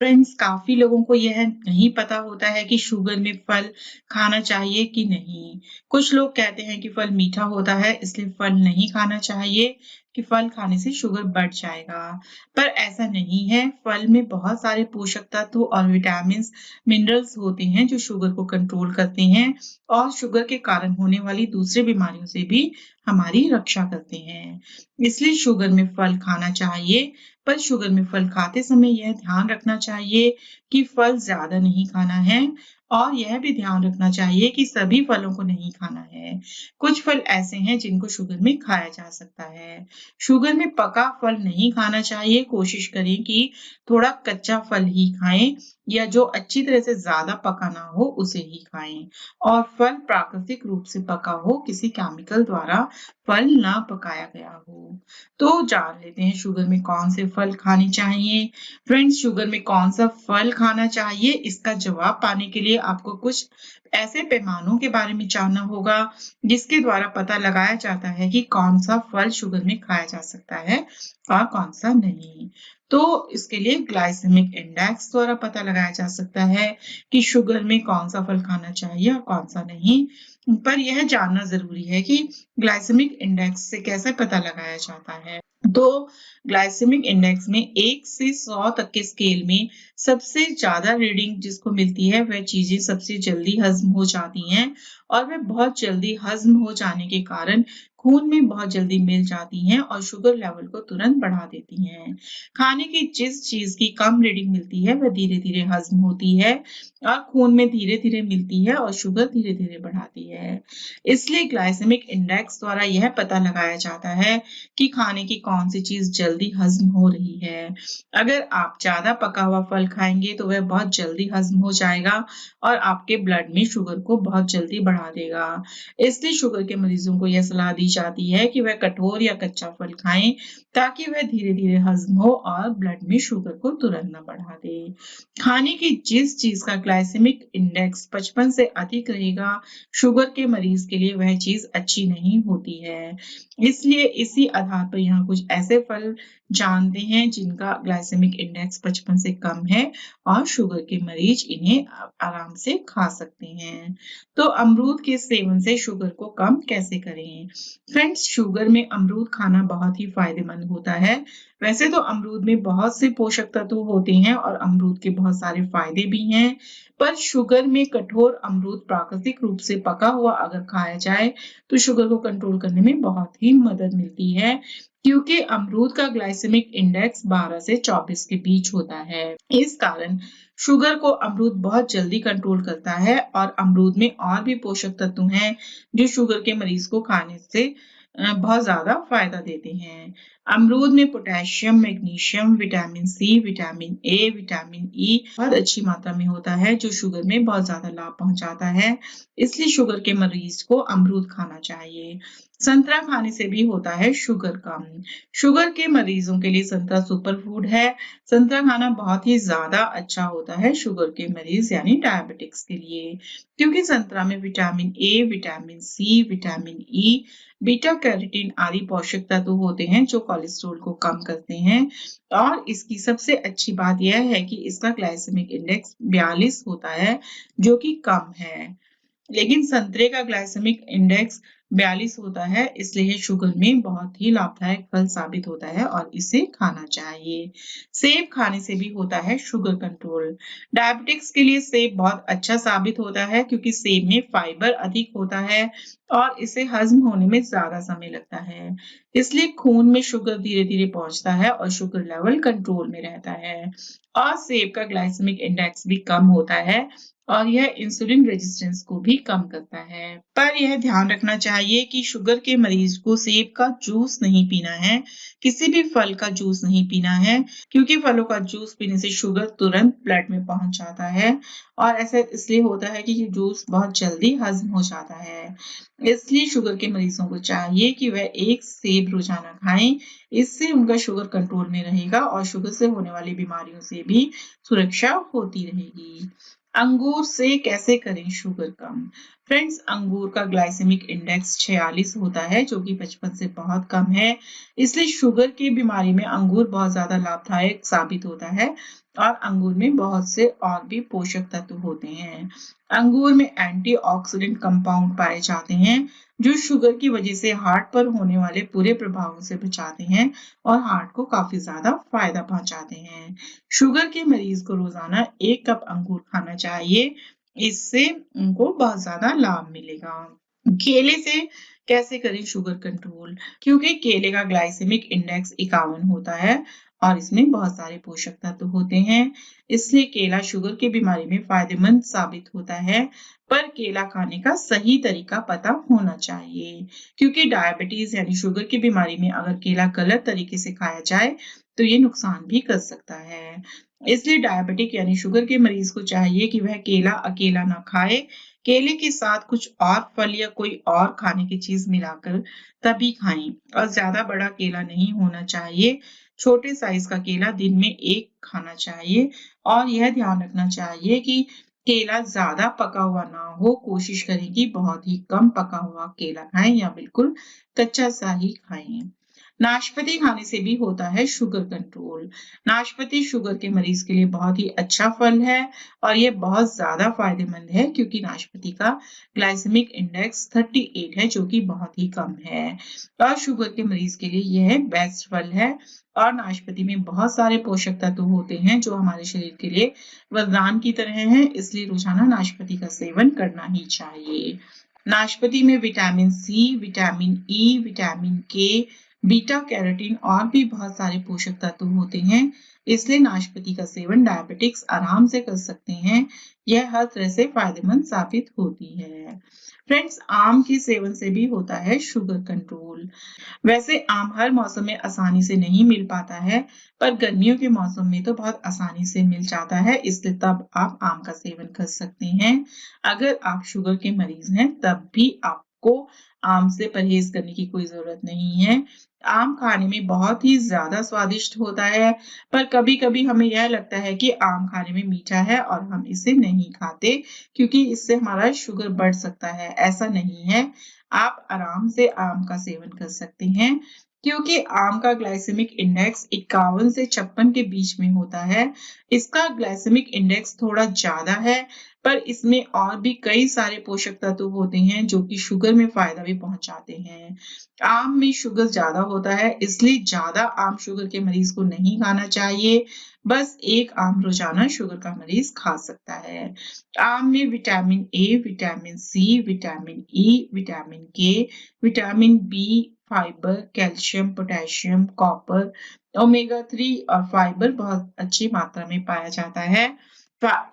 Friends, काफ़ी लोगों को यह नहीं पता होता है कि शुगर में फल खाना चाहिए कि नहीं। कुछ लोग कहते हैं कि फल मीठा होता है इसलिए फल नहीं खाना चाहिए कि फल खाने से शुगर बढ़ जाएगा। पर ऐसा नहीं है, फल में बहुत सारे पोषक तत्व और विटामिन्स, मिनरल्स होते हैं जो शुगर को कंट्रोल करते हैं और शुगर के कारण होने वाली दूसरी बीमारियों से भी हमारी रक्षा करते हैं। इसलिए शुगर में फल खाना चाहिए, पर शुगर में फल खाते समय यह ध्यान रखना चाहिए कि फल ज़्यादा नहीं खाना है और यह भी ध्यान रखना चाहिए कि सभी फलों को नहीं खाना है। कुछ फल ऐसे हैं जिनको शुगर में खाया जा सकता है। शुगर में पका फल नहीं खाना चाहिए। कोशिश करें कि थोड़ा कच्चा फल ही खाएं या जो अच्छी तरह से ज़्यादा पका ना हो उसे ही खाएं। और फल प्राकृतिक रूप से पका हो, किसी केमिकल द्वारा फल ना पकाया गया हो। तो जान लेते हैं शुगर में कौन से फल खाने चाहिए। फ्रेंड्स, शुगर में कौन सा फल खाना चाहिए, इसका जवाब पाने के लिए आपको कुछ ऐसे पैमानों के बारे में जानना होगा जिसके द्वारा पता लगाया जाता है कि कौन सा फल शुगर में खाया जा सकता है और कौन सा नहीं। तो इसके लिए ग्लाइसेमिक इंडेक्स द्वारा पता लगाया जा सकता है कि शुगर में कौन सा फल खाना चाहिए और कौन सा नहीं। पर यह जानना जरूरी है कि ग्लाइसेमिक इंडेक्स से कैसे पता लगाया जाता है। तो ग्लाइसेमिक इंडेक्स में 1 से 100 तक के स्केल में सबसे ज्यादा रीडिंग जिसको मिलती है वह चीजें सबसे जल्दी हजम हो जाती हैं और वह बहुत जल्दी हजम हो जाने के कारण खून में बहुत जल्दी मिल जाती हैं और शुगर लेवल को तुरंत बढ़ा देती हैं। खाने की जिस चीज की कम रीडिंग मिलती है वह धीरे धीरे हजम होती है और खून में धीरे धीरे मिलती है और शुगर धीरे धीरे बढ़ाती है। इसलिए ग्लाइसेमिक इंडेक्स द्वारा यह पता लगाया जाता है कि खाने की कौन सी चीज जल्दी हजम हो रही है। अगर आप ज्यादा पका हुआ फल खाएंगे तो वह बहुत जल्दी हजम हो जाएगा और आपके ब्लड में शुगर को बहुत जल्दी बढ़ा देगा। इसलिए शुगर के मरीजों को यह सलाह दी जाती है कि वह कठोर या कच्चा फल खाएं ताकि वह धीरे धीरे हजम हो और ब्लड में शुगर को तुरंत न बढ़ा दे। खाने की जिस चीज का ग्लाइसेमिक इंडेक्स 55 से अधिक रहेगा, शुगर के मरीज के लिए वह चीज अच्छी नहीं होती है। इसलिए इसी आधार पर यहाँ कुछ ऐसे फल जानते हैं जिनका ग्लाइसेमिक इंडेक्स 55 से कम है और शुगर के मरीज इन्हें आराम से खा सकते हैं। तो अमरूद के सेवन से शुगर को कम कैसे करें? फ्रेंड्स, शुगर में अमरूद खाना बहुत ही फायदेमंद होता है। वैसे तो अमरूद में बहुत से पोषक तत्व होते हैं और अमरूद के बहुत सारे फायदे भी हैं, पर शुगर में कठोर अमरूद प्राकृतिक रूप से पका हुआ अगर खाया जाए तो शुगर को कंट्रोल करने में बहुत ही मदद मिलती है, क्योंकि अमरूद का ग्लाइसेमिक इंडेक्स 12 से 24 के बीच होता है। इस कारण शुगर को अमरूद बहुत जल्दी कंट्रोल करता है और अमरूद में और भी पोषक तत्व हैं जो शुगर के मरीज को खाने से बहुत ज्यादा फायदा देते हैं। अमरूद में potassium, magnesium, vitamin C, vitamin A, vitamin E बहुत अच्छी मात्रा में होता है जो शुगर में बहुत ज्यादा लाभ पहुंचाता है। इसलिए शुगर के मरीज को अमरूद खाना चाहिए। संतरा खाने से भी होता है शुगर कम। शुगर के मरीजों के लिए संतरा सुपर फूड है। संतरा खाना बहुत ही ज्यादा अच्छा होता है शुगर के मरीज यानी डायबिटिक्स के लिए, क्योंकि संतरा में vitamin A, vitamin C, vitamin E, beta carotene आदि पोषक तत्व होते हैं जो कोलेस्ट्रॉल को कम करते हैं। और इसकी सबसे अच्छी बात यह है कि इसका ग्लाइसेमिक इंडेक्स 42 होता है जो कि कम है। लेकिन संतरे का ग्लाइसेमिक इंडेक्स 42 होता है, इसलिए ये शुगर में बहुत ही लाभदायक फल साबित होता है और इसे खाना चाहिए। सेब खाने से भी होता है शुगर कंट्रोल। डायबिटिक्स के लिए सेब बहुत अच्छा साबित होता है क्योंकि सेब में फाइबर अधिक होता है और इसे हजम होने में ज्यादा समय लगता है। इसलिए खून में शुगर धीरे धीरे पहुंचता है और शुगर लेवल कंट्रोल में रहता है। और सेब का ग्लाइसेमिक इंडेक्स भी कम होता है और यह इंसुलिन रेजिस्टेंस को भी कम करता है। पर यह ध्यान रखना चाहिए कि शुगर के मरीज को सेब का जूस नहीं पीना है, किसी भी फल का जूस नहीं पीना है, क्योंकि फलों का जूस पीने से शुगर तुरंत ब्लड में पहुंच जाता है और ऐसा इसलिए होता है कि ये जूस बहुत जल्दी हजम हो जाता है। इसलिए शुगर के मरीजों को चाहिए कि वह एक सेब रोजाना खाएं। इससे उनका शुगर कंट्रोल में रहेगा और शुगर से होने वाली बीमारियों से भी सुरक्षा होती रहेगी। अंगूर से कैसे करें शुगर कम? फ्रेंड्स, अंगूर का ग्लाइसेमिक इंडेक्स 46 होता है जो कि 55 से बहुत कम है। इसलिए शुगर की बीमारी में अंगूर बहुत ज्यादा लाभदायक साबित होता है और अंगूर में बहुत से और भी पोषक तत्व होते हैं। अंगूर में एंटीऑक्सीडेंट कंपाउंड पाए जाते हैं जो शुगर की वजह से हार्ट पर होने वाले बुरे प्रभावों से बचाते हैं और हार्ट को काफी ज्यादा फायदा पहुंचाते हैं। शुगर के मरीज को रोजाना 1 कप अंगूर खाना चाहिए, इससे उनको बहुत ज्यादा लाभ मिलेगा। केले से कैसे करें शुगर कंट्रोल? क्योंकि केले का ग्लाइसेमिक इंडेक्स 51 होता है और इसमें बहुत सारे पोषक तत्व होते हैं, इसलिए केला शुगर की बीमारी में फायदेमंद साबित होता है। पर केला खाने का सही तरीका पता होना चाहिए, क्योंकि डायबिटीज यानी शुगर की बीमारी में अगर केला गलत तरीके से खाया जाए तो ये नुकसान भी कर सकता है। इसलिए डायबिटिक यानी शुगर के मरीज को चाहिए कि वह केला अकेला ना खाए, केले के साथ कुछ और फल या कोई और खाने की चीज मिलाकर तभी खाएं। और ज्यादा बड़ा केला नहीं होना चाहिए, छोटे साइज का केला दिन में 1 खाना चाहिए और यह ध्यान रखना चाहिए कि केला ज्यादा पका हुआ ना हो। कोशिश करें कि बहुत ही कम पका हुआ केला खाएं या बिल्कुल कच्चा सा ही खाएं। नाशपाती खाने से भी होता है शुगर कंट्रोल। नाशपाती शुगर के मरीज के लिए बहुत ही अच्छा फल है और ये बहुत ज्यादा फायदेमंद है, क्योंकि नाशपाती का ग्लाइसेमिक इंडेक्स 38 है जो कि बहुत ही कम है और शुगर के मरीज के लिए यह बेस्ट फल है। और नाशपाती में बहुत सारे पोषक तत्व होते हैं जो हमारे शरीर के लिए वरदान की तरह हैं, इसलिए रोजाना नाशपाती का सेवन करना ही चाहिए। नाशपाती में vitamin C, vitamin E, vitamin K, beta carotene और भी बहुत सारे पोषक तत्व होते हैं, इसलिए नाशपाती का सेवन डायबिटिक्स आराम से कर सकते हैं। यह हर तरह से फायदेमंद साबित होती है। फ्रेंड्स, आम के सेवन से भी होता है शुगर कंट्रोल। वैसे आम हर मौसम में आसानी से नहीं मिल पाता है, पर गर्मियों के मौसम में तो बहुत आसानी से मिल जाता है, इसलिए तब आप आम का सेवन कर सकते हैं। अगर आप शुगर के मरीज हैं तब भी आपको आम से परहेज करने की कोई जरूरत नहीं है। आम खाने में बहुत ही ज्यादा स्वादिष्ट होता है, पर कभी-कभी हमें यह लगता है कि आम खाने में मीठा है और हम इसे नहीं खाते क्योंकि इससे हमारा शुगर बढ़ सकता है। ऐसा नहीं है, आप आराम से आम का सेवन कर सकते हैं, क्योंकि आम का ग्लाइसेमिक इंडेक्स 51 से 56 के बीच में होता है। इसका ग्लाइसेमिक इंडेक्स थोड़ा ज्यादा है, पर इसमें और भी कई सारे पोषक तत्व होते हैं जो कि शुगर में फायदा भी पहुंचाते हैं। आम में शुगर ज्यादा होता है, इसलिए ज्यादा आम शुगर के मरीज को नहीं खाना चाहिए। बस 1 आम रोजाना शुगर का मरीज खा सकता है। आम में vitamin A, vitamin C, vitamin E, vitamin K, vitamin B, fibre, calcium, potassium, copper, omega 3 और फाइबर बहुत अच्छी मात्रा में पाया जाता है।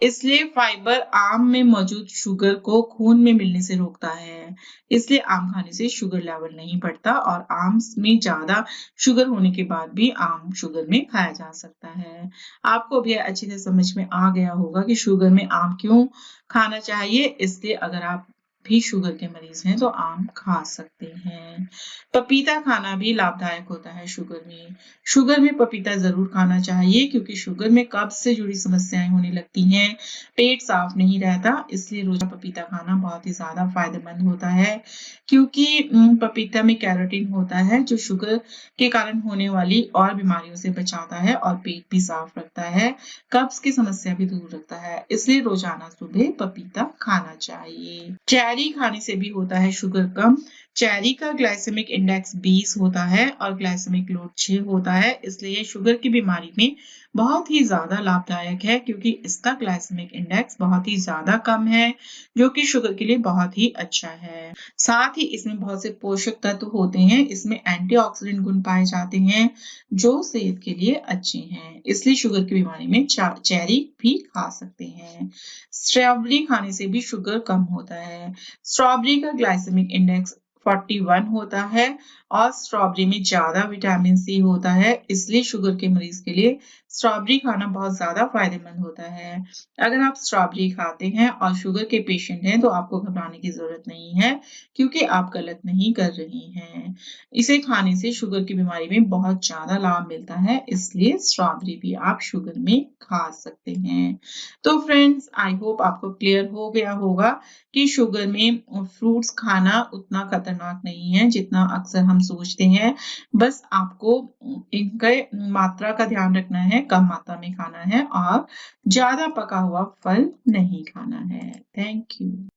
इसलिए फाइबर आम में मौजूद शुगर को खून में मिलने से रोकता है, इसलिए आम खाने से शुगर लेवल नहीं बढ़ता और आम में ज्यादा शुगर होने के बाद भी आम शुगर में खाया जा सकता है। आपको भी अच्छी तरह समझ में आ गया होगा कि शुगर में आम क्यों खाना चाहिए, इसलिए अगर आप भी शुगर के मरीज हैं तो आम खा सकते हैं। पपीता खाना भी लाभदायक होता है शुगर में। शुगर में पपीता जरूर खाना चाहिए, क्योंकि शुगर में कब्ज से जुड़ी समस्याएं होने लगती हैं, पेट साफ नहीं रहता, इसलिए रोजा पपीता खाना बहुत ही ज्यादा फायदेमंद होता है, क्योंकि पपीता में कैरोटीन होता है जो शुगर के कारण होने वाली और बीमारियों से बचाता है और पेट भी साफ रखता है, कब्ज की समस्या भी दूर रखता है, इसलिए रोजाना सुबह पपीता खाना चाहिए। चेरी खाने से भी होता है शुगर कम। चेरी का ग्लाइसेमिक इंडेक्स 20 होता है और ग्लाइसेमिक लोड 6 होता है, इसलिए शुगर की बीमारी में बहुत ही ज्यादा लाभदायक है, क्योंकि इसका ग्लाइसेमिक इंडेक्स बहुत ही ज्यादा कम है, जो कि शुगर के लिए बहुत ही अच्छा है। साथ ही इसमें बहुत से पोषक तत्व होते हैं, इसमें एंटीऑक्सीडेंट गुण पाए जाते हैं जो सेहत के लिए अच्छे हैं, इसलिए शुगर की बीमारी में चेरी भी खा सकते हैं। स्ट्रॉबेरी खाने से भी शुगर कम होता है। स्ट्रॉबेरी का ग्लाइसेमिक इंडेक्स 41 होता है और स्ट्रॉबेरी में ज्यादा विटामिन सी होता है, इसलिए शुगर के मरीज के लिए स्ट्रॉबेरी खाना बहुत ज्यादा फायदेमंद होता है। अगर आप स्ट्रॉबेरी खाते हैं और शुगर के पेशेंट हैं तो आपको घबराने की जरूरत नहीं है, क्योंकि आप गलत नहीं कर रही हैं। इसे खाने से शुगर की बीमारी में बहुत ज्यादा लाभ मिलता है, इसलिए स्ट्रॉबेरी भी आप शुगर में खा सकते हैं। तो फ्रेंड्स, आई होप आपको क्लियर हो गया होगा कि शुगर में फ्रूट्स खाना उतना खतरनाक नहीं है जितना अक्सर हम हम सोचते हैं। बस आपको इनके मात्रा का ध्यान रखना है, कम मात्रा में खाना है और ज़्यादा पका हुआ फल नहीं खाना है। Thank you.